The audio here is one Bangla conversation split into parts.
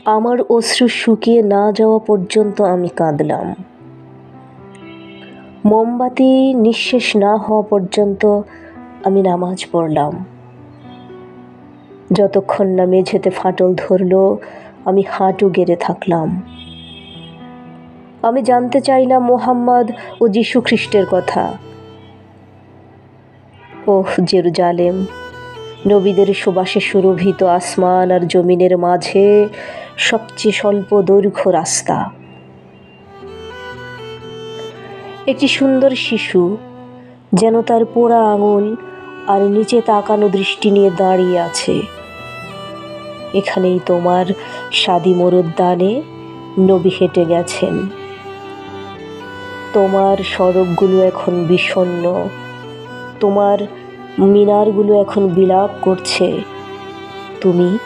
আমার অশ্রু শুকিয়ে না যাওয়া পর্যন্ত আমি কাঁদলাম। মোমবাতি নিঃশেষ না হওয়া পর্যন্ত আমি নামাজ পড়লাম। যতক্ষণ না মেঝেতে ফাটল ধরল আমি হাঁটু গেড়ে থাকলাম। আমি জানতে চাইলাম মুহাম্মদ ও যীশু খ্রিস্টের কথা। ওহ জেরুজালেম, নবীদের সুবাসে সুরভিত আসমান আর জমিনের মাঝে সবচেয়ে স্বল্প দৈর্ঘ্য রাস্তা। একটি সুন্দর শিশু যেন তার পোড়া আঙুল আর নিচে তাকানো দৃষ্টি নিয়ে দাঁড়িয়ে আছে। এখানেই তোমার শাদি মরুদ্যানে নবী হেঁটে গেছেন। তোমার সড়কগুলো এখন বিষণ্ণ, তোমার মিনারগুলো এখন বিলাপ করছে। তুমি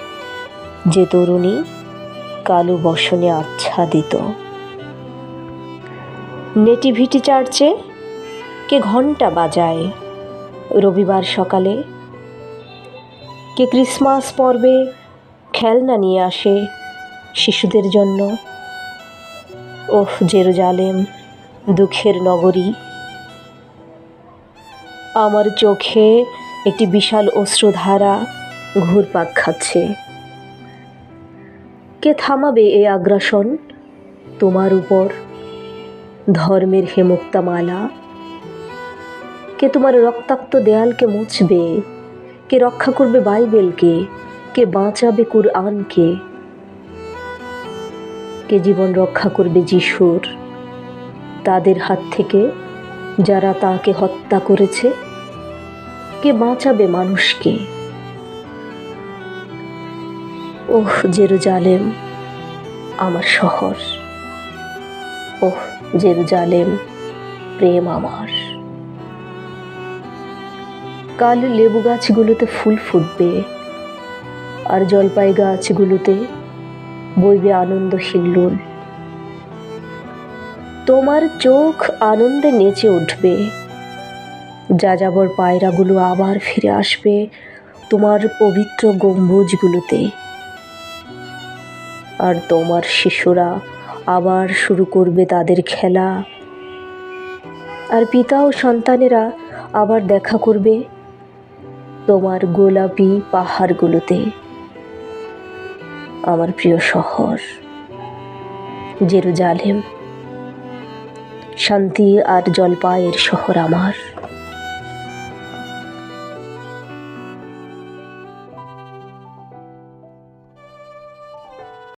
যে তরুণী কালো বসনে আচ্ছাদিত। নেটিভিটি চার্চে কে ঘণ্টা বাজায় রবিবার সকালে, কে ক্রিসমাস পর্বে খেলনা নিয়ে আসে শিশুদের জন্য। ওহ জেরুজালেম, দুঃখের নগরী। আমার চোখে একটি বিশাল অশ্রুধারা ঘুরপাক খাচ্ছে। কে থামাবে এই আগ্রাসন তোমার উপর, ধর্মের হেমুক্তামালা? কে তোমার রক্তাক্ত দেয়ালকে মুছবে? কে রক্ষা করবে বাইবেলকে? কে বাঁচাবে কুরআনকে? কে জীবন রক্ষা করবে যিশুর, তাদের হাত থেকে যারা তাকে হত্যা করেছে? কে বাঁচাবে মানুষকে? ওহ জেরুজালেম, আমার শহর। ওহ জেরুজালেম, প্রেম আমার। কাল লেবু গাছগুলোতে ফুল ফুটবে আর জলপাই গাছগুলোতে বইবে আনন্দ হিল্লোল। তোমার চোখ আনন্দে নেচে উঠবে। যাযাবর পায়রাগুলো আবার ফিরে আসবে তোমার পবিত্র গম্বুজগুলোতে। আর তোমার শিশুরা আবার শুরু করবে তাদের খেলা। আর পিতা ও সন্তানেরা আবার দেখা করবে তোমার গোলাপি পাহাড়গুলোতে। আমার প্রিয় শহর জেরুজালেম, শান্তি আর জলপাইয়ের শহর আমার।